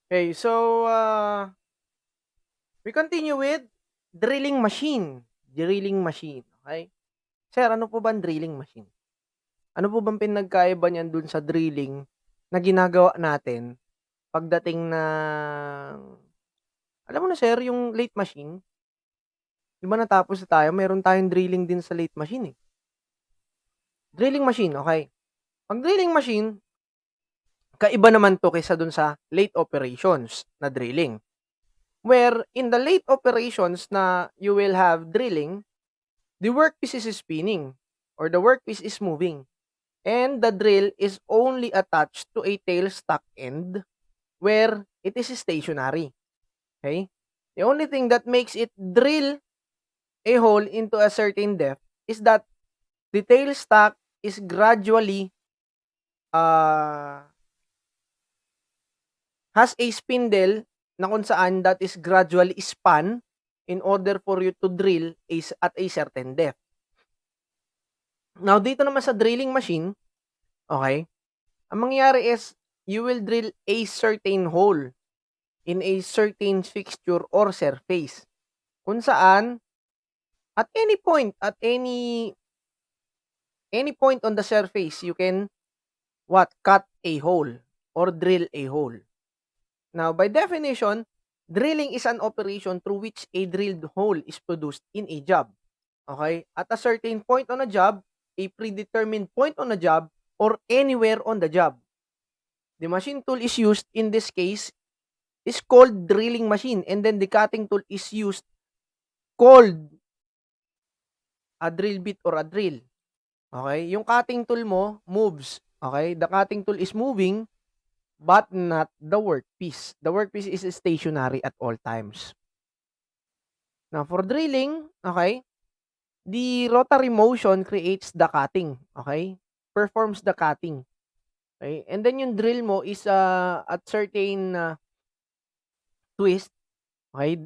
Okay, so we continue with drilling machine. Drilling machine, okay? Sir, ano po ba ang drilling machine? Ano po bang pinagkaiba niyan dun sa drilling na ginagawa natin pagdating ng alam mo na sir, yung lathe machine, 'di ba natapos na tayo, meron tayong drilling din sa lathe machine, eh. Drilling machine, okay. Ang drilling machine, kaiba naman 'to kaysa dun sa lathe operations na drilling. Where in the lathe operations na you will have drilling, the workpiece is spinning or the workpiece is moving and the drill is only attached to a tailstock end where it is stationary. Okay? The only thing that makes it drill a hole into a certain depth is that the tailstock is gradually uh, has a spindle na kung saan that is gradually spun in order for you to drill at a certain depth. Now, dito naman sa drilling machine, okay, ang mangyayari is you will drill a certain hole in a certain fixture or surface kung saan at any point on the surface you can cut a hole or drill a hole. Now, by definition, drilling is an operation through which a drilled hole is produced in a job. Okay? At a certain point on a job, a predetermined point on a job, or anywhere on the job. The machine tool is used in this case is called drilling machine, and then the cutting tool is used called a drill bit or a drill. Okay? Yung cutting tool mo moves. Okay? The cutting tool is moving but not the workpiece. The workpiece is stationary at all times. Now, for drilling, okay, the rotary motion creates the cutting. Okay? Performs the cutting. Okay? And then yung drill mo is at certain twist. Okay?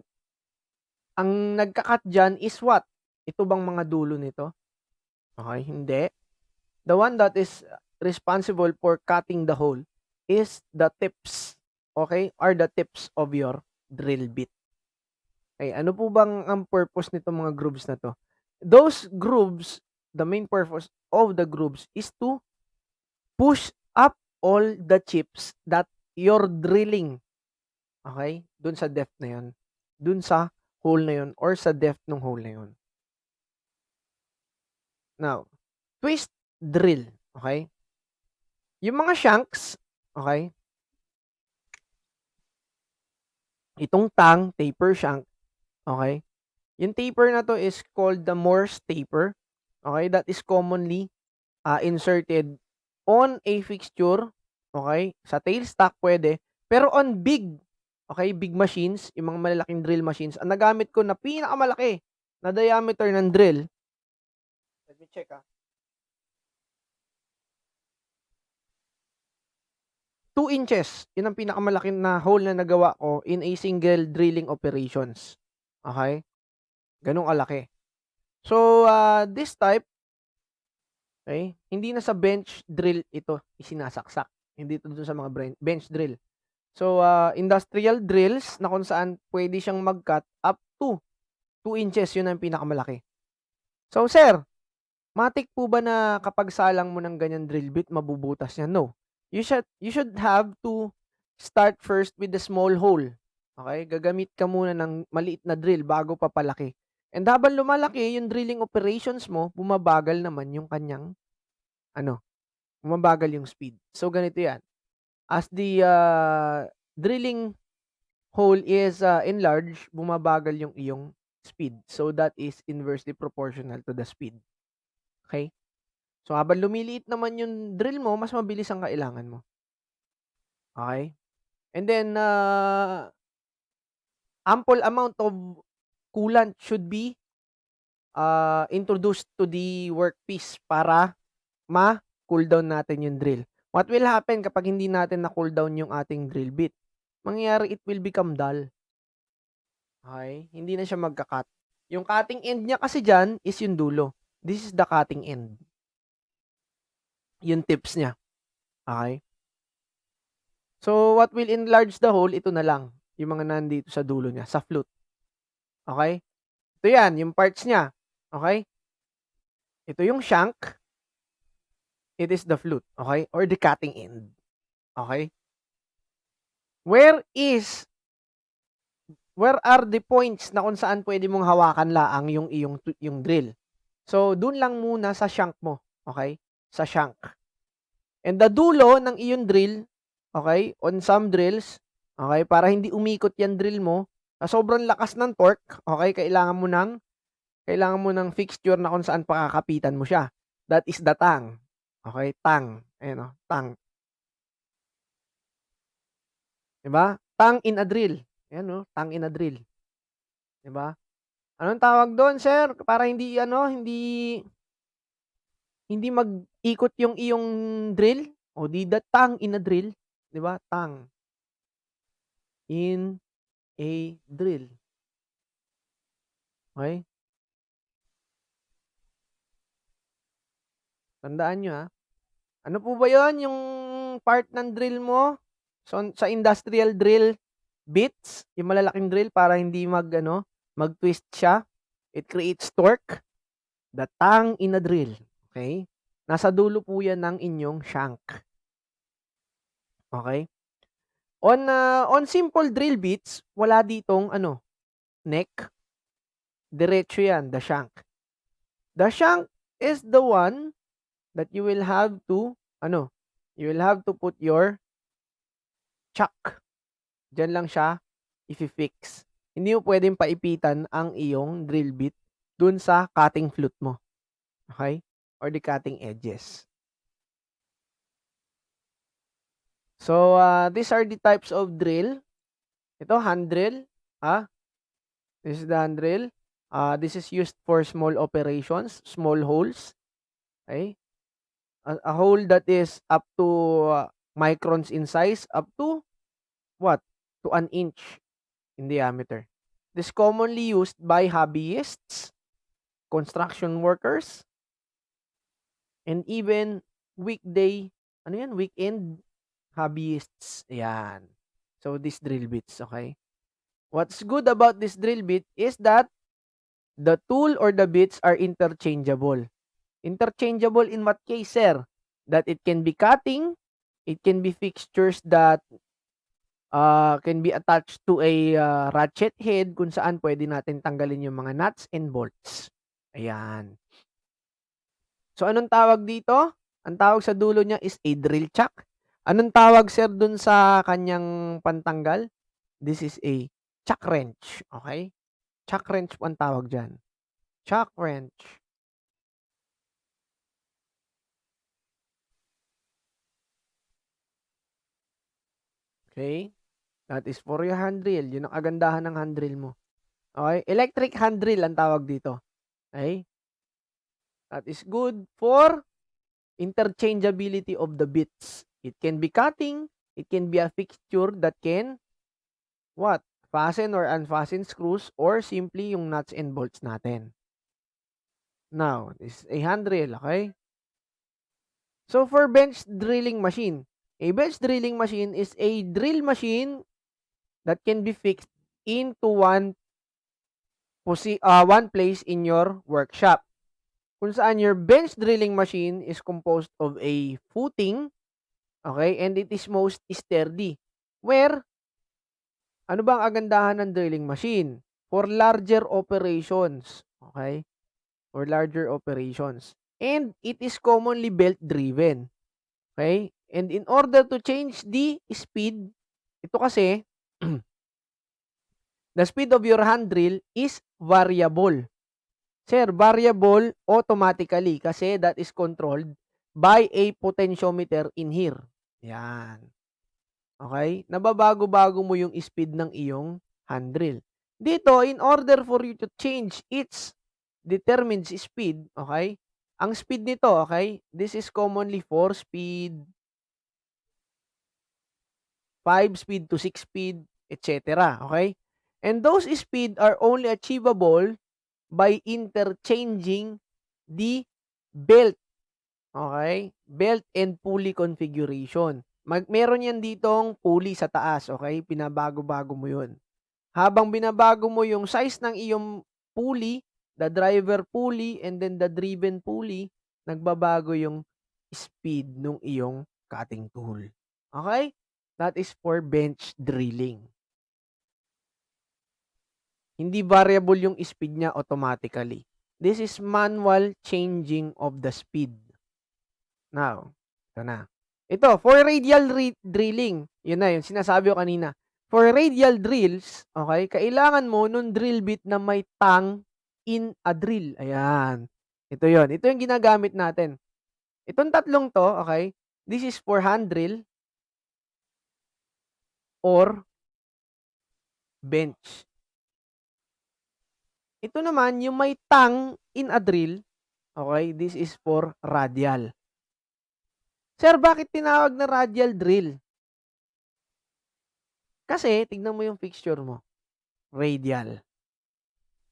Ang nagka-cut dyan is what? Ito bang mga dulo nito? Okay, hindi. The one that is responsible for cutting the hole is the tips. Okay? Are the tips of your drill bit. Okay, ano po bang ang purpose nito mga grooves na to? Those grooves, the main purpose of the grooves is to push up all the chips that you're drilling. Okay? Dun sa depth na yun. Dun sa hole na yun or sa depth ng hole na yun. Now, twist drill. Okay? Yung mga shanks, okay? Itong tang, taper shank, okay? Yung taper na to is called the Morse taper. Okay? That is commonly inserted on a fixture, okay? Sa tailstock pwede, pero on big, okay, big machines, yung mga malalaking drill machines, ang nagamit ko na pinakamalaki na diameter ng drill, let me check 2 inches. Yun ang pinakamalaki na hole na nagawa ko in a single drilling operations. Okay? Ganong kalaki. So, this type, okay, hindi na sa bench drill ito isinasaksak. Hindi ito dun sa mga bench drill. So, industrial drills na kung saan pwede siyang mag-cut up to 2 inches, yun ang pinakamalaki. So, sir, matik po ba na kapag salang mo ng ganyan drill bit, mabubutas yan? No. You should have to start first with the small hole. Okay? Gagamit ka muna ng maliit na drill bago papalaki. And habang lumalaki yung drilling operations mo, bumabagal naman yung kanyang, bumabagal yung speed. So, ganito yan. As the drilling hole is enlarged, bumabagal yung iyong speed. So, that is inversely proportional to the speed. Okay? So, habang lumiliit naman yung drill mo, mas mabilis ang kailangan mo. Okay? And then, ample amount of coolant should be introduced to the workpiece para ma-cool down natin yung drill. What will happen kapag hindi natin na-cool down yung ating drill bit? Mangyayari, it will become dull. Okay? Hindi na siya magka-cut. Yung cutting end niya kasi dyan is yung dulo. This is the cutting end. Yung tips niya. Okay? So, what will enlarge the hole, ito na lang, yung mga nandito sa dulo niya, sa flute. Okay? Ito yan, yung parts niya. Okay? Ito yung shank. It is the flute. Okay? Or the cutting end. Okay? Where are the points na kung saan pwede mong hawakan laang yung drill? So, dun lang muna sa shank mo. Okay? Sa shank. And the dulo ng iyong drill, okay, on some drills, okay, para hindi umikot yan drill mo, sa sobrang lakas ng torque, okay, kailangan mo ng fixture na kung saan pakakapitan mo siya. That is the tang. Okay, tang. Ayan o, tang. Diba? Tang in a drill. Ayan o, tang in a drill. Diba? Anong tawag doon, sir? Para hindi mag-ikot yung iyong drill? O di the tang in a drill. Diba? Tang in a drill. Okay? Tandaan nyo ha. Ano po ba yon yung part ng drill mo? So, sa industrial drill bits, yung malalaking drill para hindi mag-twist siya. It creates torque. The tang in a drill. Okay? Nasa dulo po yan ng inyong shank. Okay? On simple drill bits, wala ditong neck. Diretso yan, the shank. The shank is the one that you will have to put your chuck. Diyan lang siya i-fix. Hindi mo pwedeng paipitan ang iyong drill bit dun sa cutting flute mo. Okay? Or the cutting edges. So, these are the types of drill. Ito, hand drill. This is the hand drill. This is used for small operations, small holes. Okay? A hole that is up to microns in size, up to what? To an inch in diameter. This is commonly used by hobbyists, construction workers, and even weekend hobbyists. Ayan. So, these drill bits, okay? What's good about this drill bit is that the tool or the bits are interchangeable. Interchangeable in what case, sir? That it can be cutting, it can be fixtures that can be attached to a ratchet head kung saan pwede natin tanggalin yung mga nuts and bolts. Ayan. So, anong tawag dito? Ang tawag sa dulo niya is a drill chuck. Anong tawag, sir, dun sa kanyang pantanggal? This is a chuck wrench. Okay? Chuck wrench po ang tawag dyan. Chuck wrench. Okay? That is for your hand drill. Yun ang kagandahan ng hand drill mo. Okay? Electric hand drill ang tawag dito. Okay? That is good for interchangeability of the bits. It can be cutting. It can be a fixture that can fasten or unfasten screws or simply yung nuts and bolts natin. Now, this is a hand drill, okay? So, for bench drilling machine, a bench drilling machine is a drill machine that can be fixed into one place in your workshop. Kung saan your bench drilling machine is composed of a footing, okay, and it is most sturdy. Where, ano ba ang agandahan ng drilling machine? For larger operations, okay? For larger operations. And it is commonly belt-driven, okay? And in order to change the speed, ito kasi, the speed of your hand drill is variable. Sir, variable automatically kasi that is controlled by a potentiometer in here. Yan. Okay? Nababago-bago mo yung speed ng iyong hand drill. Dito, in order for you to change its determined speed, okay? Ang speed nito, okay? This is commonly 4 speed, 5 speed to 6 speed, etc. Okay? And those speed are only achievable by interchanging the belt. Okay? Belt and pulley configuration. meron yan ditong pulley sa taas, okay? Pinabago-bago mo yun. Habang binabago mo yung size ng iyong pulley, the driver pulley and then the driven pulley, nagbabago yung speed ng iyong cutting tool. Okay? That is for bench drilling. Hindi variable yung speed niya automatically. This is manual changing of the speed. Now, ito na. Ito, for radial drilling, yun na yun, sinasabi ko kanina. For radial drills, okay, kailangan mo nung drill bit na may tang in a drill. Ayan. Ito yun. Ito yung ginagamit natin. Itong tatlong to, okay, this is for hand drill or bench. Ito naman, yung may tang in a drill, okay, this is for radial. Sir, bakit tinawag na radial drill? Kasi, tignan mo yung fixture mo. Radial.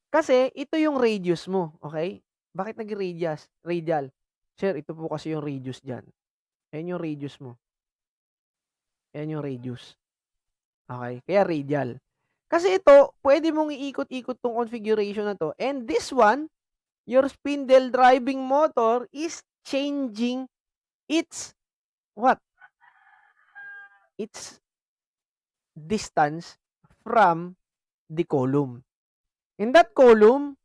Kasi, ito yung radius mo. Okay? Bakit naging radius? Radial. Sir, ito po kasi yung radius dyan. Ayan yung radius mo. Ayan yung radius. Okay? Kaya radial. Kasi ito, pwede mong iikot-ikot tong configuration na to. And this one, your spindle driving motor is changing its what? Its distance from the column. And that column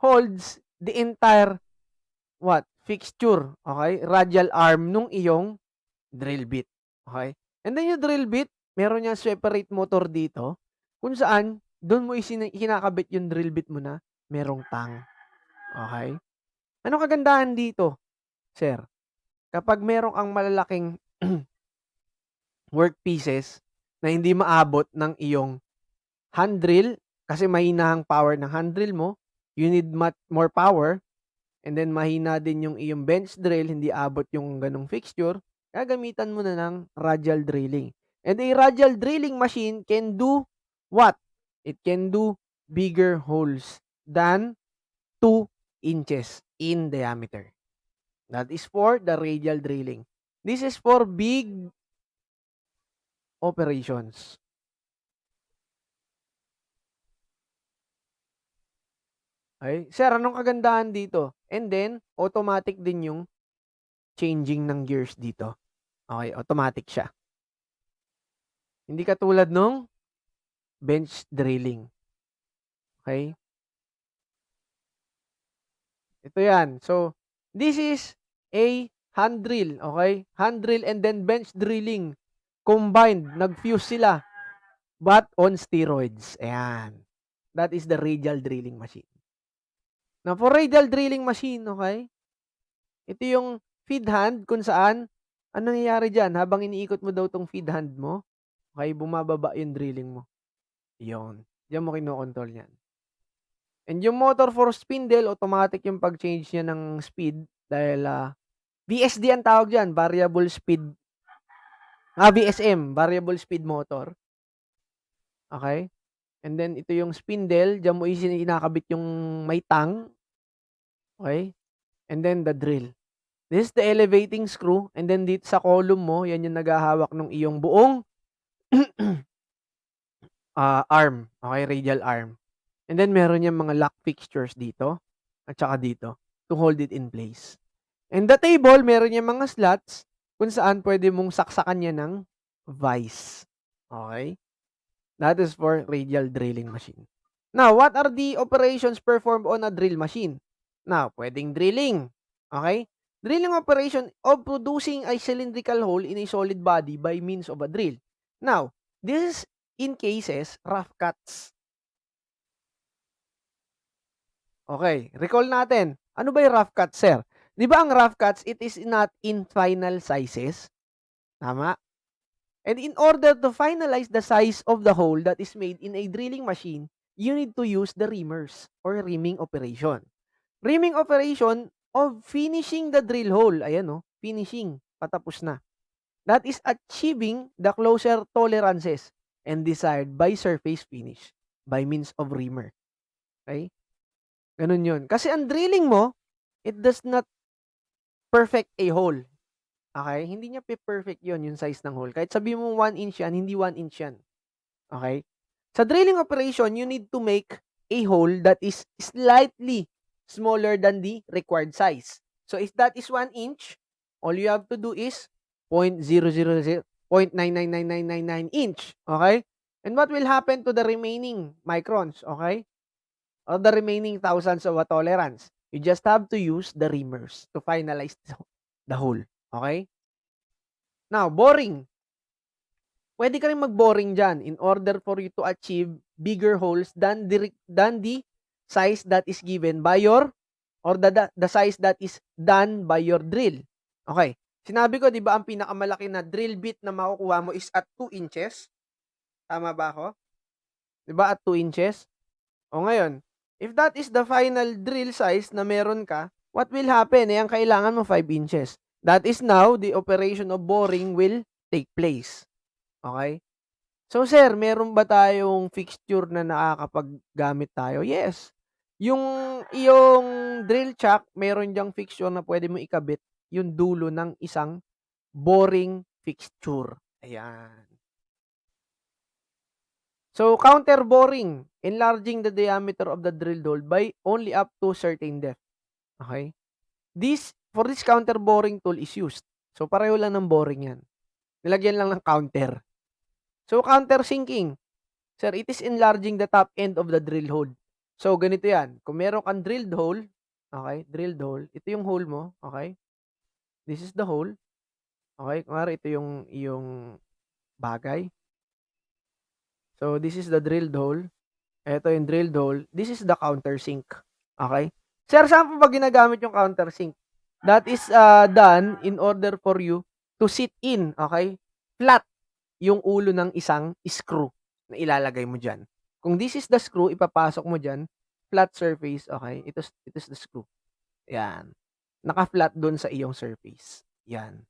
holds the entire what? Fixture, okay? Radial arm nung iyong drill bit, okay? And then yung drill bit, meron niyang separate motor dito kung saan doon mo kinakabit yung drill bit mo na merong tang. Okay? Ano kagandahan dito, sir? Kapag meron kang malalaking workpieces na hindi maabot ng iyong hand drill kasi mahina ang power ng hand drill mo, you need more power, and then mahina din yung iyong bench drill, hindi abot yung ganong fixture, gagamitan mo na ng radial drilling. And a radial drilling machine can do what? It can do bigger holes than 2 inches in diameter. That is for the radial drilling. This is for big operations. Okay? Sir, anong kagandahan dito? And then, automatic din yung changing ng gears dito. Okay, automatic siya. Hindi katulad nung bench drilling. Okay? Ito yan. So, this is a hand drill. Okay? Hand drill and then bench drilling. Combined. Nag-fuse sila. But on steroids. Ayan. That is the radial drilling machine. Now, for radial drilling machine, okay? Ito yung feed hand kung saan, anong nangyayari dyan? Habang iniikot mo daw tong feed hand mo, okay, bumababa yung drilling mo. Yun. Diyan mo kinokontrol yan. And yung motor for spindle, automatic yung pag-change niya ng speed dahil VSD ang tawag dyan, variable speed. VSM, variable speed motor. Okay? And then ito yung spindle, diyan mo inakabit yung may tang. Okay? And then the drill. This is the elevating screw. And then dito sa column mo, yan yung naghahawak ng iyong buong arm. Okay, radial arm. And then meron yung mga lock fixtures dito at saka dito to hold it in place. And the table, meron yung mga slots kung saan pwede mong saksakan niya ng vise. Okay? That is for radial drilling machine. Now, what are the operations performed on a drill machine? Now, pwedeng drilling. Okay? Drilling operation of producing a cylindrical hole in a solid body by means of a drill. Now, this is in cases rough cuts. Okay, recall natin. Ano ba yung rough cuts, sir? Di ba ang rough cuts, it is not in final sizes? Tama? And in order to finalize the size of the hole that is made in a drilling machine, you need to use the reamers or reaming operation. Reaming operation of finishing the drill hole. Ayan o, finishing. Patapos na. That is achieving the closer tolerances and desired by surface finish by means of reamer. Okay? Ganun yun. Kasi ang drilling mo, it does not perfect a hole. Okay? Hindi niya perfect yon yung size ng hole. Kahit sabihin mo 1 inch yan, hindi 1 inch yan. Okay? Sa drilling operation, you need to make a hole that is slightly smaller than the required size. So if that is 1 inch, all you have to do is 0.000.999999 inch. Okay? And what will happen to the remaining microns? Okay? Or the remaining thousands of a tolerance? You just have to use the reamers to finalize the hole. Okay? Now, boring. Pwede ka rin mag-boring dyan in order for you to achieve bigger holes than the size that is given by your or the size that is done by your drill. Okay. Sinabi ko, di ba, ang pinakamalaki na drill bit na makukuha mo is at 2 inches? Tama ba ako? Di ba, at 2 inches? O ngayon, if that is the final drill size na meron ka, what will happen? Ang kailangan mo 5 inches. That is now, the operation of boring will take place. Okay? So sir, meron ba tayong fixture na nakakapaggamit tayo? Yes. Yung iyong drill chuck, meron diyang fixture na pwede mo ikabit yung dulo ng isang boring fixture. Ayan. So counter boring, enlarging the diameter of the drilled hole by only up to certain depth. Okay? For this counter boring tool is used. So pareho lang ng boring yan. Nilagyan lang ng counter. So counter sinking. Sir, it is enlarging the top end of the drill hole. So, ganito yan. Kung meron kang drilled hole, okay, drilled hole, ito yung hole mo, okay? This is the hole. Okay, kunwari ito yung bagay. So, this is the drilled hole. Ito yung drilled hole. This is the countersink. Okay? Sir, saan po ba ginagamit yung countersink? That is done in order for you to sit in, okay? Flat yung ulo ng isang screw na ilalagay mo dyan. Kung this is the screw, ipapasok mo dyan, flat surface, okay? It is the screw. Yan. Naka-flat dun sa iyong surface. Yan.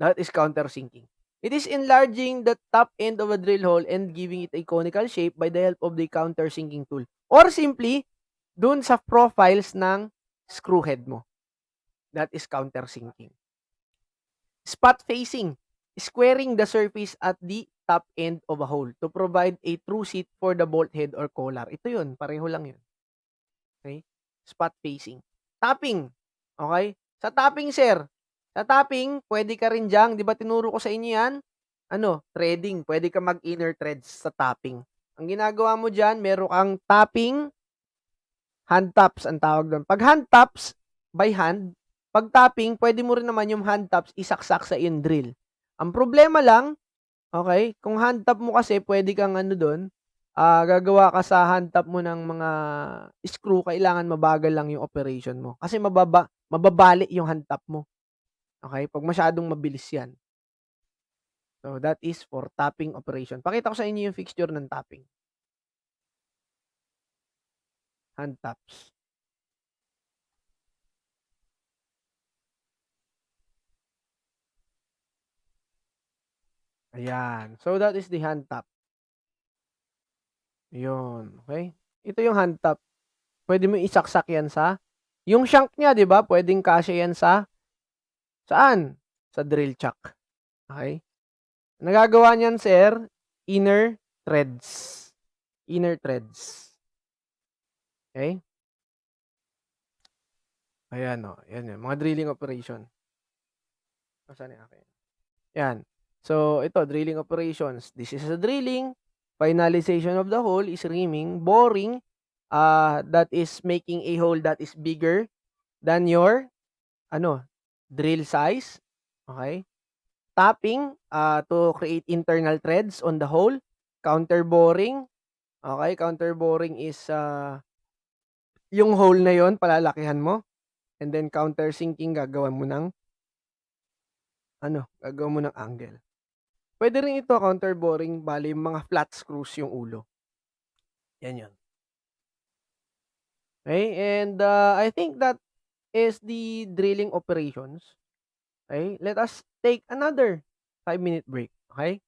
That is countersinking. It is enlarging the top end of a drill hole and giving it a conical shape by the help of the countersinking tool. Or simply, dun sa profiles ng screw head mo. That is countersinking. Spot facing. Squaring the surface at the top end of a hole to provide a true seat for the bolt head or collar. Ito yun. Pareho lang yun. Okay? Spot facing. Tapping. Okay? Sa tapping, sir. Sa tapping, pwede ka rin dyan. Di ba tinuro ko sa inyo yan? Threading. Pwede ka mag-inner threads sa tapping. Ang ginagawa mo dyan, meron kang tapping, hand taps ang tawag doon. Pag hand taps, by hand, pag tapping, pwede mo rin naman yung hand taps isaksak sa iyong drill. Ang problema lang, okay, kung hand tap mo kasi, pwede kang doon, gagawa ka sa hand tap mo ng mga screw, kailangan mabagal lang yung operation mo. Kasi mababali yung hand tap mo. Okay, pag masyadong mabilis yan. So, that is for tapping operation. Pakita ko sa inyo yung fixture ng tapping. Hand taps. Ayan. So, that is the hand tap. Yun. Okay? Ito yung hand tap. Pwede mo isaksak yan sa, yung shank niya, di ba? Pwedeng kasya yan sa, saan? Sa drill chuck. Okay? Nagagawa niyan, sir, inner threads. Inner threads. Okay? Ayan, o. Yan yun. Mga drilling operation. Saan yung akin? Yan. So, ito, drilling operations. This is a drilling. Finalization of the hole is reaming. Boring, that is making a hole that is bigger than your, drill size. Okay? Tapping, to create internal threads on the hole. Counter boring. Okay? Counter boring is, yung hole na yon palalakihan mo. And then counter sinking, gagawan mo ng angle. Pwede rin ito counter boring, bali mga flat screws yung ulo. Yan yun. Okay, and I think that is the drilling operations. Okay, let us take another 5-minute break. Okay?